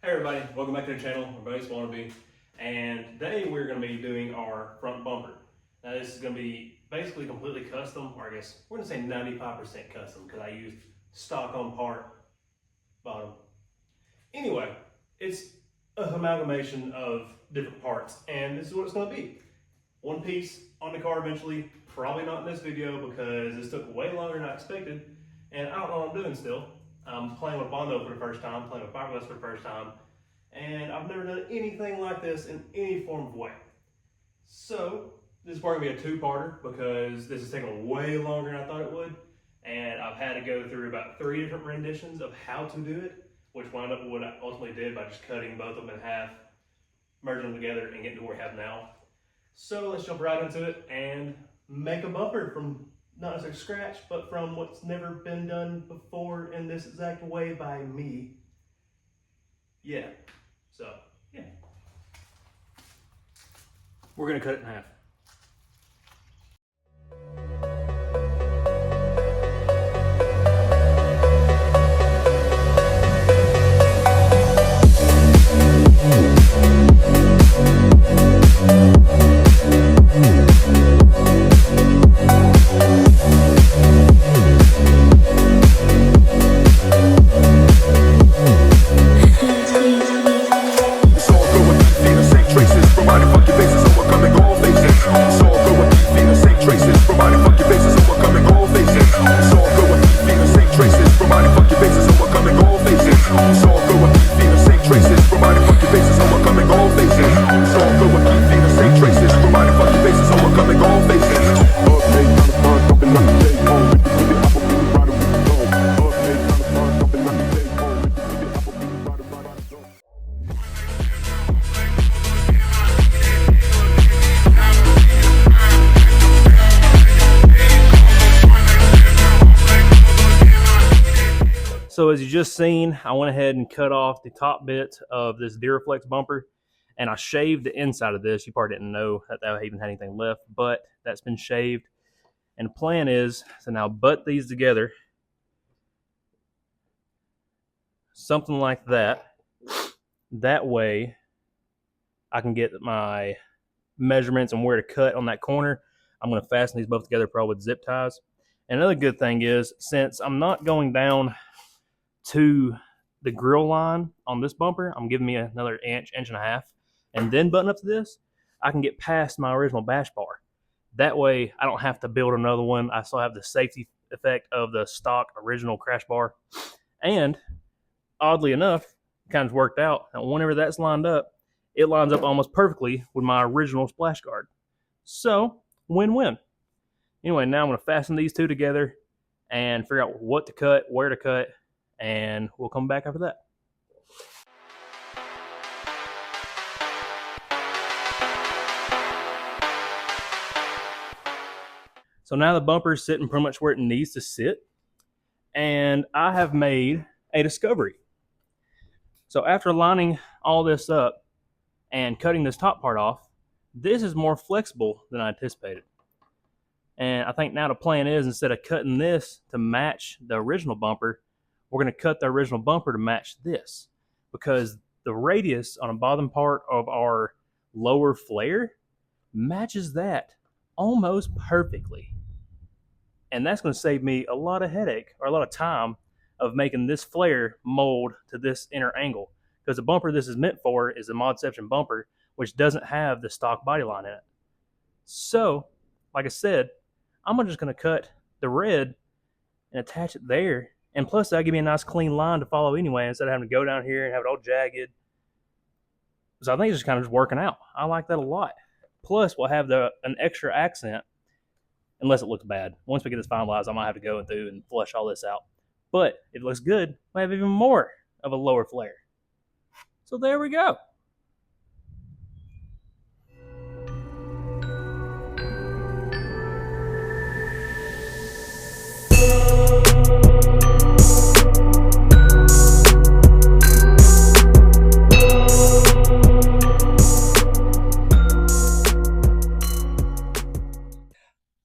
Hey everybody, welcome back to the channel. Everybody's wannabe, and today we're going to be doing our front bumper. Now this is going to be basically completely custom, or I guess we're going to say 95% custom because I used stock on part bottom. Anyway, it's an amalgamation of different parts, and this is what it's going to be. One piece on the car eventually, probably not in this video because this took way longer than I expected, and I don't know what I'm doing still. I'm playing with Bondo for the first time, playing with fiberglass for the first time, and I've never done anything like this in any form of way. So this is probably gonna be a two-parter because this is taking way longer than I thought it would, and I've had to go through about 3 different renditions of how to do it, which wound up what I ultimately did by just cutting both of them in half, merging them together, and getting to where we have now. So let's jump right into it and make a bumper from not necessarily scratch, but from what's never been done before in this exact way by me. Yeah. So, yeah. We're gonna cut it in half. So as you just seen, I went ahead and cut off the top bit of this Duraflex bumper, and I shaved the inside of this. You probably didn't know that I even had anything left, but that's been shaved. And the plan is to now butt these together, something like that. That way I can get my measurements and where to cut on that corner. I'm going to fasten these both together probably with zip ties. And another good thing is, since I'm not going down to the grill line on this bumper, I'm giving me another inch and a half, and then button up to this, I can get past my original bash bar. That way I don't have to build another one. I still have the safety effect of the stock original crash bar. And oddly enough, it kind of worked out. And whenever that's lined up, it lines up almost perfectly with my original splash guard. So, win-win. Anyway, now I'm going to fasten these two together and figure out what to cut, where to cut, and we'll come back after that. So now the bumper is sitting pretty much where it needs to sit, and I have made a discovery. So after lining all this up and cutting this top part off, this is more flexible than I anticipated. And I think now the plan is, instead of cutting this to match the original bumper, we're going to cut the original bumper to match this, because the radius on the bottom part of our lower flare matches that almost perfectly. And that's going to save me a lot of headache, or a lot of time, of making this flare mold to this inner angle, because the bumper this is meant for is the Modception bumper, which doesn't have the stock body line in it. So, like I said, I'm just going to cut the red and attach it there. And plus, that'll give me a nice clean line to follow anyway, instead of having to go down here and have it all jagged. So I think it's just kind of working out. I like that a lot. Plus, we'll have an extra accent, unless it looks bad. Once we get this finalized, I might have to go through and flush all this out. But if it looks good, we'll have even more of a lower flare. So there we go.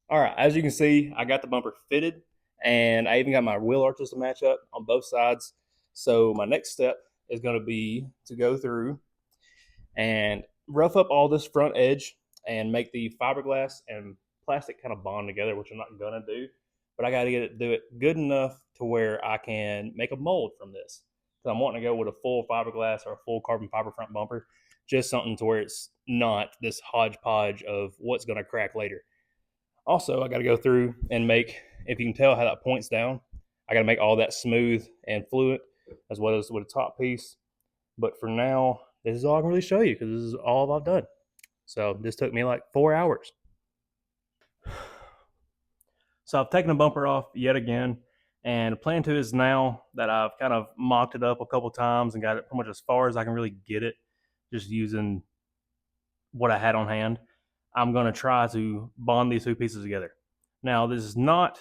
All right, as you can see, I got the bumper fitted, and I even got my wheel arches to match up on both sides. So my next step is going to be to go through and rough up all this front edge and make the fiberglass and plastic kind of bond together, which I'm not going to do. But I got to do it good enough to where I can make a mold from this. So I'm wanting to go with a full fiberglass or a full carbon fiber front bumper, just something to where it's not this hodgepodge of what's going to crack later. Also, I got to go through and make, if you can tell how that points down, I got to make all that smooth and fluent as well as with a top piece. But for now, this is all I can really show you because this is all I've done. So this took me like 4 hours. So I've taken the bumper off yet again, and the plan to is now that I've kind of mocked it up a couple times and got it pretty much as far as I can really get it, just using what I had on hand, I'm going to try to bond these two pieces together. Now, this is not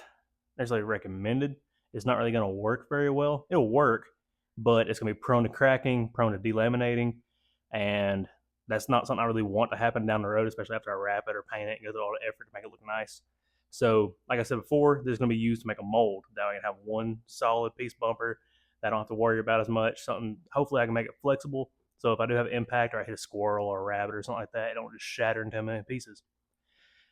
necessarily recommended. It's not really going to work very well. It'll work, but it's going to be prone to cracking, prone to delaminating, and that's not something I really want to happen down the road, especially after I wrap it or paint it and go through all the effort to make it look nice. So, like I said before, this is going to be used to make a mold. That I can have one solid piece bumper that I don't have to worry about as much. Something, hopefully I can make it flexible. So if I do have impact or I hit a squirrel or a rabbit or something like that, it don't just shatter into a million pieces.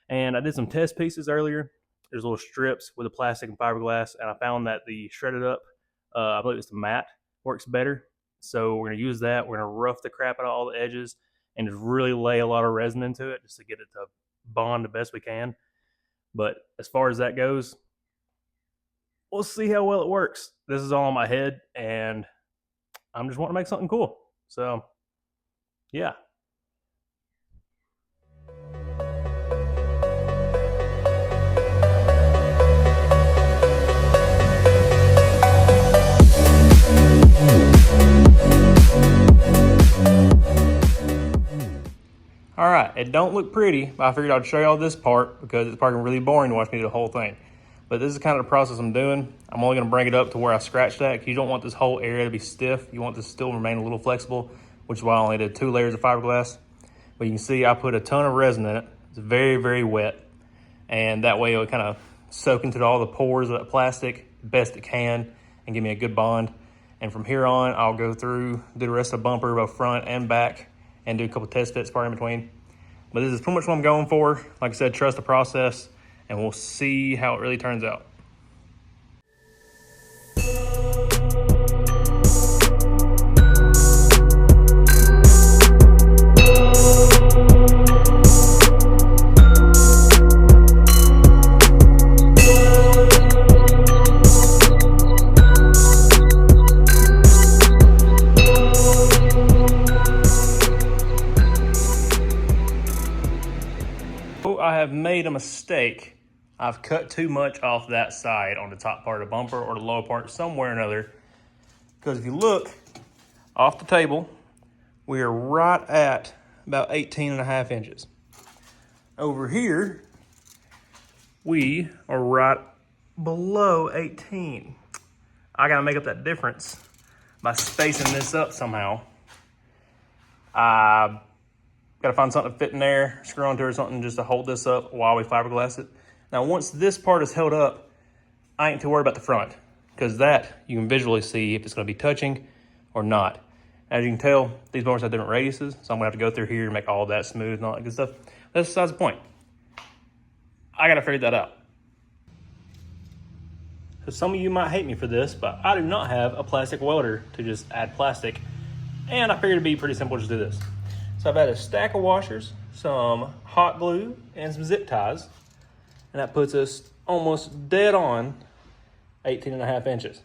And I did some test pieces earlier. There's little strips with the plastic and fiberglass, and I found that the shredded up, I believe it's the matte, works better. So we're going to use that. We're going to rough the crap out of all the edges and just really lay a lot of resin into it just to get it to bond the best we can. But as far as that goes, we'll see how well it works. This is all in my head, and I'm just wanting to make something cool. So, yeah. All right, it don't look pretty, but I figured I'd show y'all this part because it's probably really boring to watch me do the whole thing. But this is kind of the process I'm doing. I'm only gonna bring it up to where I scratched that. You don't want this whole area to be stiff. You want this to still remain a little flexible, which is why I only did 2 layers of fiberglass. But you can see I put a ton of resin in it. It's very, very wet. And that way it'll kind of soak into all the pores of that plastic the best it can and give me a good bond. And from here on, I'll go through, do the rest of the bumper, both front and back, and do a couple test fits part in between. But this is pretty much what I'm going for. Like I said, trust the process, and we'll see how it really turns out. I have made a mistake. I've cut too much off that side on the top part of the bumper or the lower part somewhere or another. Because if you look off the table, we are right at about 18.5 inches. Over here, we are right below 18. I gotta make up that difference by spacing this up somehow. Got to find something to fit in there, screw onto it or something just to hold this up while we fiberglass it. Now, once this part is held up, I ain't too worried about the front because that you can visually see if it's going to be touching or not. As you can tell, these bumpers have different radiuses, so I'm going to have to go through here and make all that smooth and all that good stuff. That's besides the point. I got to figure that out. So some of you might hate me for this, but I do not have a plastic welder to just add plastic, and I figured it'd be pretty simple to just do this. So I've had a stack of washers, some hot glue, and some zip ties. And that puts us almost dead on 18.5 inches.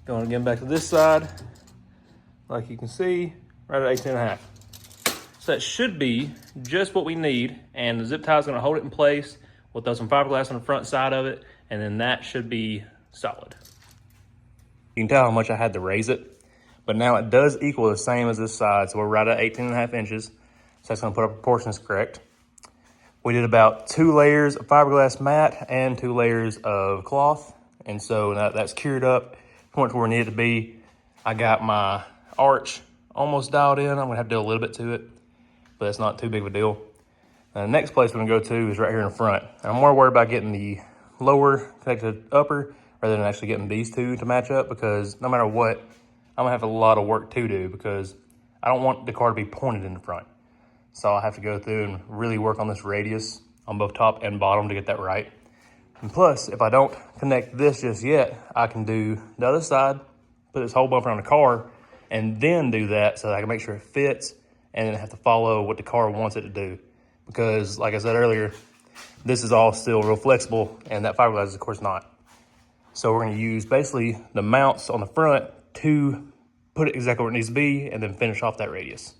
Going again back to this side, like you can see, right at 18.5. So that should be just what we need. And the zip tie is gonna hold it in place. We'll throw some fiberglass on the front side of it, and then that should be solid. You can tell how much I had to raise it. But now it does equal the same as this side. So we're right at 18.5 inches. So that's gonna put our proportions correct. We did about 2 layers of fiberglass mat and 2 layers of cloth. And so that's cured up, point to where we need it to be. I got my arch almost dialed in. I'm gonna have to do a little bit to it, but it's not too big of a deal. The next place we're gonna go to is right here in the front. I'm more worried about getting the lower connected to upper rather than actually getting these two to match up, because no matter what, I'm gonna have a lot of work to do because I don't want the car to be pointed in the front. So I'll have to go through and really work on this radius on both top and bottom to get that right. And plus, if I don't connect this just yet, I can do the other side, put this whole bumper on the car, and then do that so that I can make sure it fits and then have to follow what the car wants it to do. Because like I said earlier, this is all still real flexible and that fiberglass is of course not. So we're gonna use basically the mounts on the front to put it exactly where it needs to be and then finish off that radius.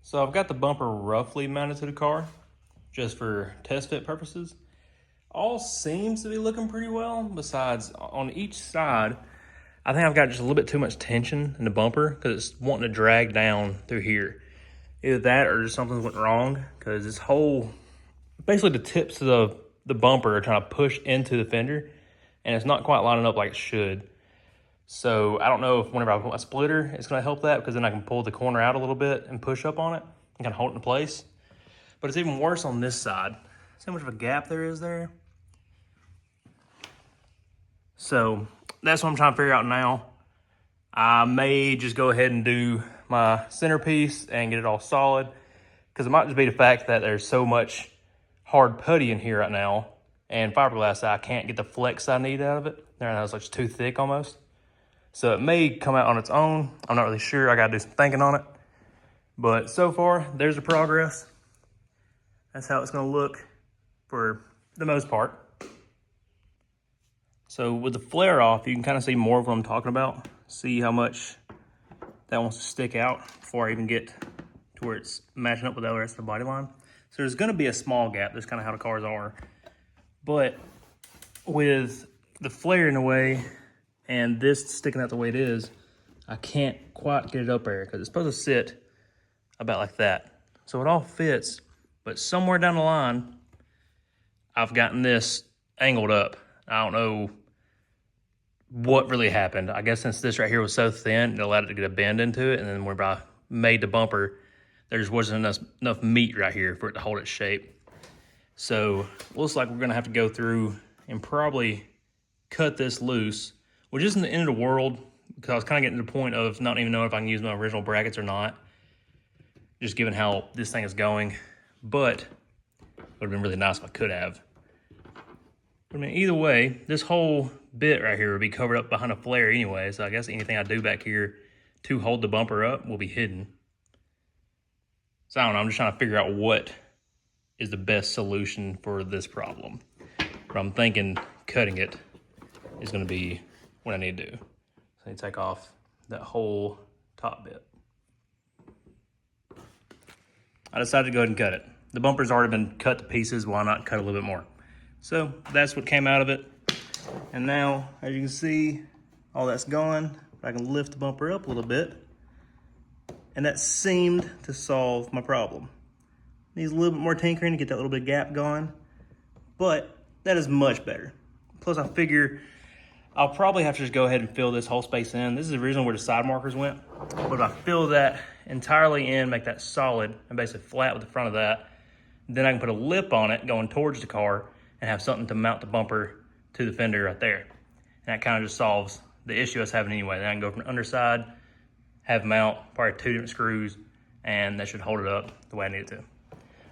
So I've got the bumper roughly mounted to the car, just for test fit purposes. All seems to be looking pretty well, besides on each side, I think I've got just a little bit too much tension in the bumper because it's wanting to drag down through here. Either that or just something went wrong because this whole, basically the tips of the bumper are trying to push into the fender and it's not quite lining up like it should. So I don't know if whenever I put my splitter, it's gonna help that because then I can pull the corner out a little bit and push up on it and kind of hold it in place. But it's even worse on this side. See how much of a gap there is there? So that's what I'm trying to figure out now. I may just go ahead and do my centerpiece and get it all solid because it might just be the fact that there's so much hard putty in here right now and fiberglass that I can't get the flex I need out of it. There, it's like too thick almost. So it may come out on its own. I'm not really sure. I gotta do some thinking on it. But so far, there's the progress. That's how it's gonna look for the most part. So with the flare off, you can kind of see more of what I'm talking about. See how much that wants to stick out before I even get to where it's matching up with the rest of the body line. So there's gonna be a small gap. That's kind of how the cars are. But with the flare in the way and this sticking out the way it is, I can't quite get it up there because it's supposed to sit about like that. So it all fits, but somewhere down the line, I've gotten this angled up. I don't know what really happened. I guess since this right here was so thin, it allowed it to get a bend into it. And then whenever I made the bumper, there just wasn't enough meat right here for it to hold its shape. So it looks like we're gonna have to go through and probably cut this loose, which isn't the end of the world because I was kind of getting to the point of not even knowing if I can use my original brackets or not, just given how this thing is going. But it would have been really nice if I could have. But I mean, either way, this whole bit right here will be covered up behind a flare anyway, so I guess anything I do back here to hold the bumper up will be hidden. So I don't know, I'm just trying to figure out what is the best solution for this problem. But I'm thinking cutting it is gonna be what I need to do. So I need to take off that whole top bit. I decided to go ahead and cut it. The bumper's already been cut to pieces, why not cut a little bit more? So that's what came out of it. And now, as you can see, all that's gone. I can lift the bumper up a little bit. And that seemed to solve my problem. Needs a little bit more tinkering to get that little bit of gap gone, but that is much better. Plus I figure I'll probably have to just go ahead and fill this whole space in. This is the reason where the side markers went. But if I fill that entirely in, make that solid and basically flat with the front of that, then I can put a lip on it going towards the car and have something to mount the bumper to the fender right there. And that kind of just solves the issue I was having anyway. Then I can go from the underside, have mount, probably 2 different screws, and that should hold it up the way I need it to.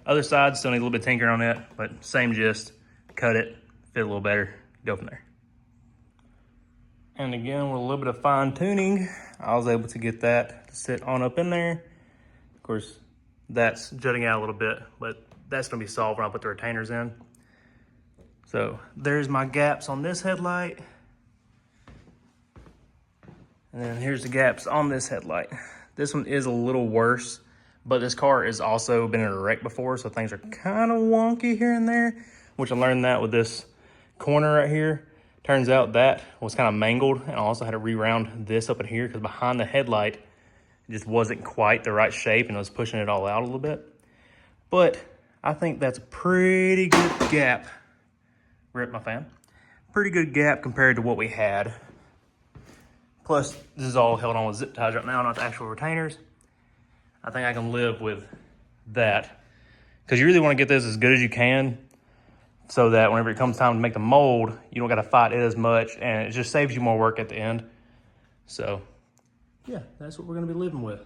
Other side, still need a little bit of tinkering on it, but same gist, cut it, fit a little better, go from there. And again, with a little bit of fine tuning, I was able to get that to sit on up in there. Of course, that's jutting out a little bit, but that's gonna be solved when I put the retainers in. So there's my gaps on this headlight. And then here's the gaps on this headlight. This one is a little worse, but this car has also been in a wreck before, so things are kind of wonky here and there, which I learned that with this corner right here. Turns out that was kind of mangled, and I also had to re-round this up in here because behind the headlight, it just wasn't quite the right shape and it was pushing it all out a little bit. But I think that's a pretty good gap. Rip my fan. Pretty good gap compared to what we had. Plus, this is all held on with zip ties right now, not the actual retainers. I think I can live with that. Because you really want to get this as good as you can so that whenever it comes time to make the mold, you don't got to fight it as much, and it just saves you more work at the end. So, yeah, that's what we're going to be living with.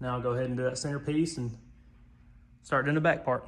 Now I'll go ahead and do that centerpiece and start doing the back part.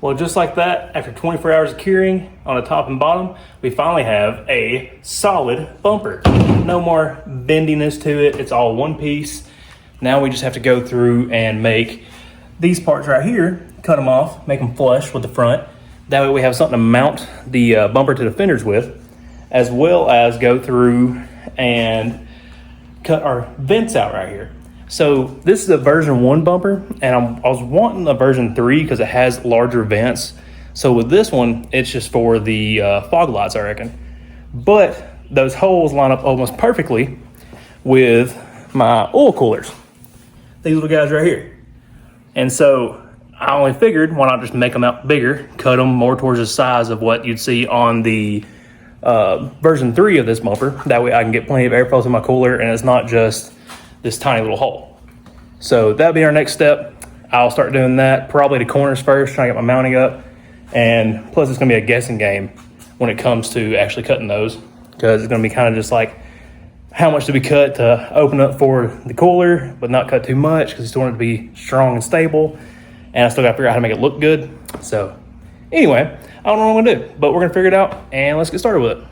Well, just like that, after 24 hours of curing on the top and bottom, we finally have a solid bumper. No more bendiness to it. It's all one piece. Now we just have to go through and make these parts right here, cut them off, make them flush with the front. That way we have something to mount the bumper to the fenders with, as well as go through and cut our vents out right here. So this is a version 1 bumper, and I was wanting a version 3 because it has larger vents. So with this one, it's just for the fog lights, I reckon. But those holes line up almost perfectly with my oil coolers. These little guys right here. And so I only figured, why not just make them out bigger, cut them more towards the size of what you'd see on the version 3 of this bumper. That way I can get plenty of airflow to my cooler, and it's not just this tiny little hole. So that'll be our next step. I'll start doing that, probably the corners first, trying to get my mounting up. And plus it's gonna be a guessing game when it comes to actually cutting those, because it's gonna be kind of just like, how much do we cut to open up for the cooler, but not cut too much, because I still want it to be strong and stable. And I still gotta figure out how to make it look good. So anyway, I don't know what I'm gonna do, but we're gonna figure it out, and let's get started with it.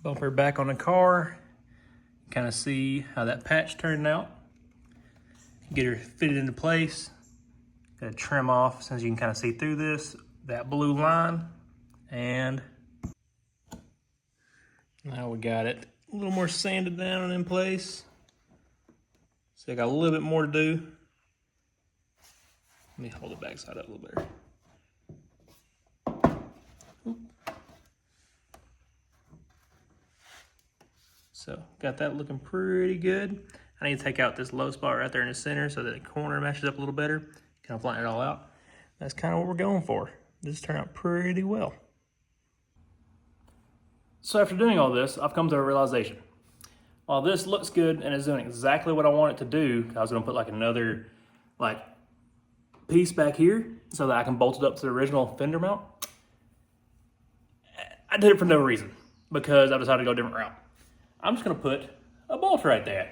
Bumper back on the car, kind of see how that patch turned out. Get her fitted into place. Gotta trim off, since you can kind of see through this, that blue line. And now we got it a little more sanded down and in place. So I got a little bit more to do. Let me hold the backside up a little better. So got that looking pretty good. I need to take out this low spot right there in the center so that the corner matches up a little better. Kind of flatten it all out. That's kind of what we're going for. This turned out pretty well. So after doing all this, I've come to a realization. While this looks good and is doing exactly what I want it to do, I was gonna put like another piece back here so that I can bolt it up to the original fender mount. I did it for no reason, because I decided to go a different route. I'm just gonna put a bolt right there.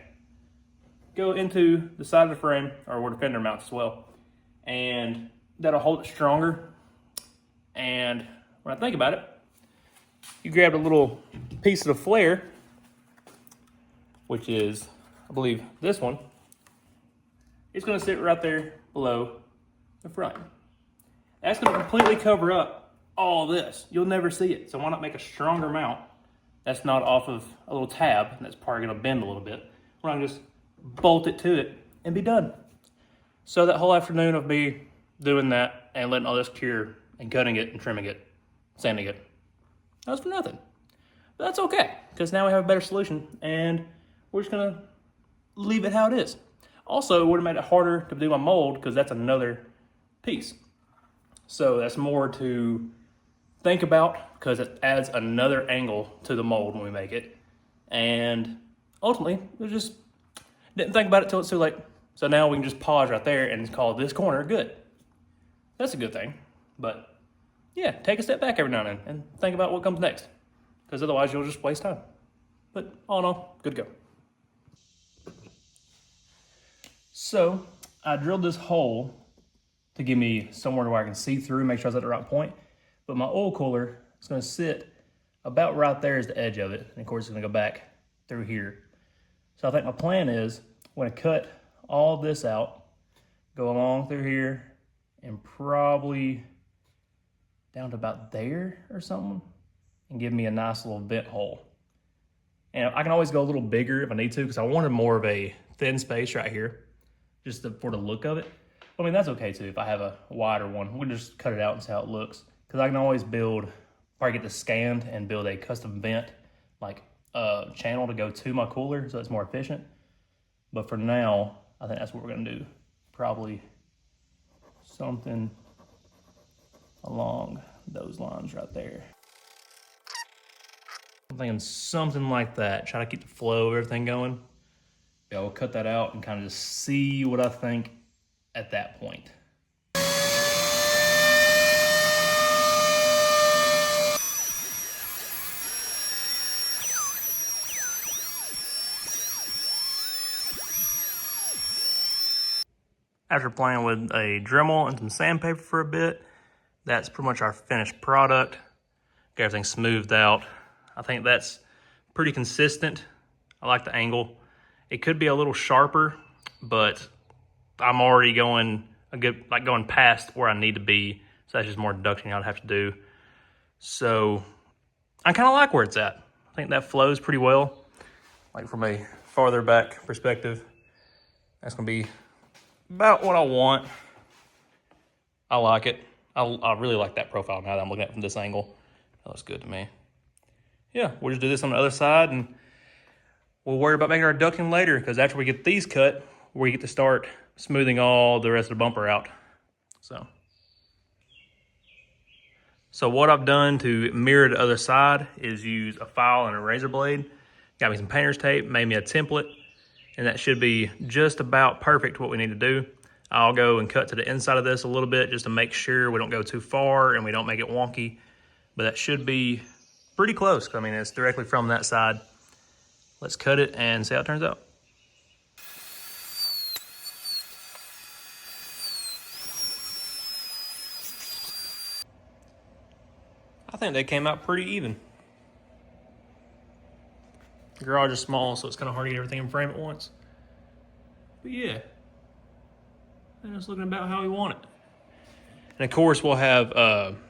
go into the side of the frame, or where the fender mounts as well, and that'll hold it stronger. And when I think about it, you grab a little piece of the flare, which is, I believe, this one. It's gonna sit right there below the front. That's gonna completely cover up all this. You'll never see it. So why not make a stronger mount that's not off of a little tab and that's probably gonna bend a little bit. Why not just bolt it to it and be done? So that whole afternoon of me doing that and letting all this cure and cutting it and trimming it, sanding it, that was for nothing. But that's okay, because now we have a better solution and we're just gonna leave it how it is. Also, it would have made it harder to do my mold because that's another piece. So that's more to think about because it adds another angle to the mold when we make it. And ultimately, we just didn't think about it till it's too late. So now we can just pause right there and call this corner good. That's a good thing. But yeah, take a step back every now and then and think about what comes next, because otherwise you'll just waste time. But all in all, good to go. So I drilled this hole to give me somewhere where I can see through, make sure I was at the right point. But my oil cooler is going to sit about right there is the edge of it. And of course it's going to go back through here. So I think my plan is I'm going to cut all this out, go along through here, and probably down to about there or something, and give me a nice little vent hole. And I can always go a little bigger if I need to, because I wanted more of a thin space right here, just for the look of it. I mean, that's okay too. If I have a wider one, we'll just cut it out and see how it looks. Because I can always build, probably get this scanned and build a custom vent, like a channel to go to my cooler, so it's more efficient. But for now, I think that's what we're gonna do. Probably something along those lines right there. I'm thinking something like that. Try to keep the flow of everything going. Yeah, we'll cut that out and kind of just see what I think at that point. After playing with a Dremel and some sandpaper for a bit, that's pretty much our finished product. Got everything smoothed out. I think that's pretty consistent. I like the angle. It could be a little sharper, but I'm already going going past where I need to be. So that's just more deduction I'd have to do. So I kind of like where it's at. I think that flows pretty well. Like from a farther back perspective, that's gonna be about what I want. I like it. I really like that profile now that I'm looking at it from this angle. That looks good to me. Yeah, we'll just do this on the other side and we'll worry about making our ducting later, because after we get these cut, we get to start smoothing all the rest of the bumper out. So what I've done to mirror the other side is use a file and a razor blade. Got me some painter's tape, made me a template, and that should be just about perfect what we need to do. I'll go and cut to the inside of this a little bit just to make sure we don't go too far and we don't make it wonky. But that should be pretty close. I mean, it's directly from that side. Let's cut it and see how it turns out. I think they came out pretty even. The garage is small, so it's kind of hard to get everything in frame at once. But yeah, and it's looking about how we want it. And of course, we'll have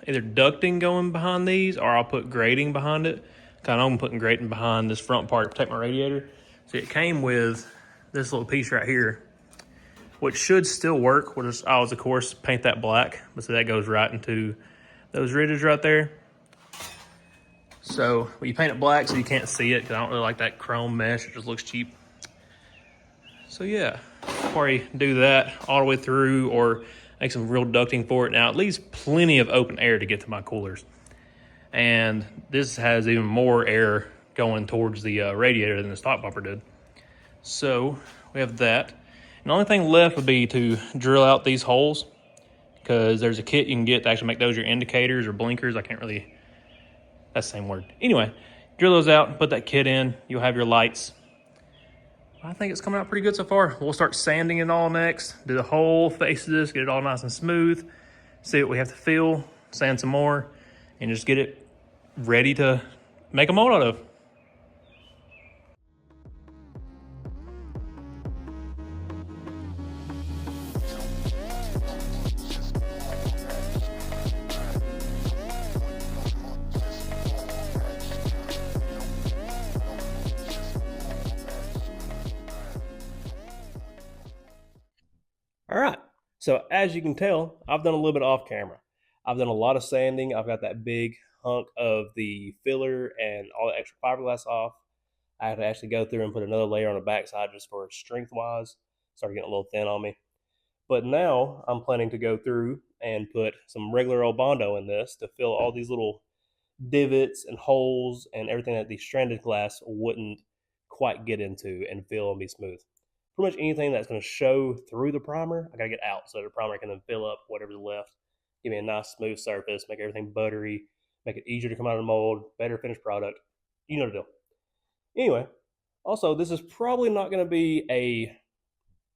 either ducting going behind these, or I'll put grating behind it. Kind of, I'm putting grating behind this front part to protect my radiator. So it came with this little piece right here, which should still work. I'll, of course, paint that black, but so that goes right into those ridges right there. So you paint it black so you can't see it, because I don't really like that chrome mesh. It just looks cheap. So yeah, I'll probably do that all the way through, or make some real ducting for it. Now it leaves plenty of open air to get to my coolers. And this has even more air going towards the radiator than the stock bumper did. So we have that. And the only thing left would be to drill out these holes, because there's a kit you can get to actually make those your indicators or blinkers. I can't really, that's the same word. Anyway, drill those out, put that kit in, you'll have your lights. I think it's coming out pretty good so far. We'll start sanding it all next, do the whole face of this, get it all nice and smooth, see what we have to fill, sand some more, and just get it ready to make a mold out of. All right, so as you can tell, I've done a little bit off camera. I've done a lot of sanding. I've got that big hunk of the filler and all the extra fiberglass off. I had to actually go through and put another layer on the backside just for strength wise. Started getting a little thin on me. But now I'm planning to go through and put some regular old Bondo in this to fill all these little divots and holes and everything that the stranded glass wouldn't quite get into and fill and be smooth. Pretty much anything that's going to show through the primer, I got to get out so the primer can then fill up whatever's left, give me a nice smooth surface, make everything buttery, make it easier to come out of the mold, better finished product. You know the deal. Anyway, also, this is probably not going to be a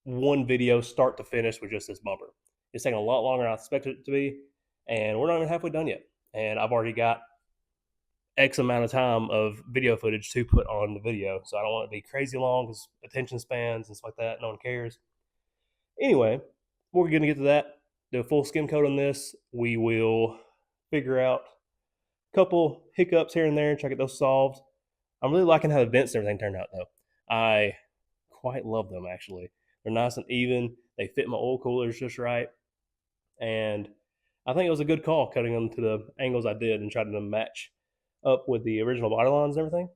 one video start to finish with just this bumper. It's taking a lot longer than I expected it to be, and we're not even halfway done yet. And I've already got X amount of time of video footage to put on the video, so I don't want it to be crazy long because attention spans and stuff like that, no one cares. Anyway, we're going to get to that, do a full skim coat on this. We will figure out a couple hiccups here and there and try to get those solved. I'm really liking how the vents and everything turned out, though. I quite love them, actually. They're nice and even. They fit my oil coolers just right. And I think it was a good call cutting them to the angles I did and trying to match up with the original body lines and everything.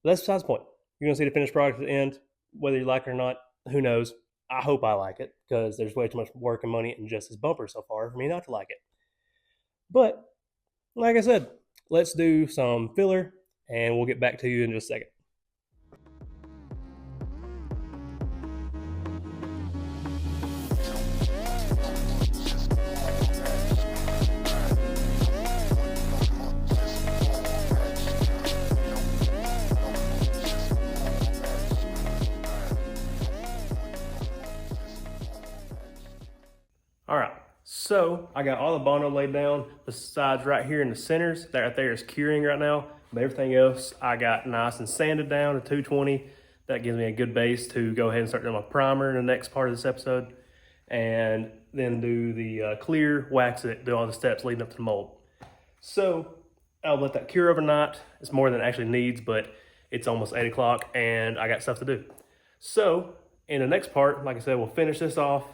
But that's besides the point. You're going to see the finished product at the end. Whether you like it or not, who knows? I hope I like it because there's way too much work and money in just this bumper so far for me not to like it. But like I said, let's do some filler and we'll get back to you in just a second. All right, so I got all the Bondo laid down. The sides right here in the centers, that right there is curing right now. But everything else I got nice and sanded down to 220. That gives me a good base to go ahead and start doing my primer in the next part of this episode. And then do the clear, wax it, do all the steps leading up to the mold. So I'll let that cure overnight. It's more than it actually needs, but it's almost 8 o'clock and I got stuff to do. So in the next part, like I said, we'll finish this off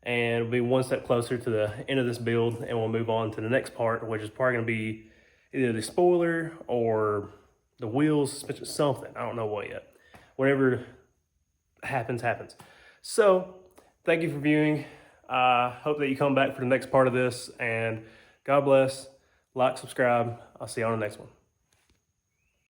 and we'll be one step closer to the end of this build, and we'll move on to the next part, which is probably going to be either the spoiler or the wheels, suspension, something. I don't know what yet. Whatever happens, happens. So thank you for viewing. I hope that you come back for the next part of this, and God bless. Like, subscribe. I'll see you on the next one.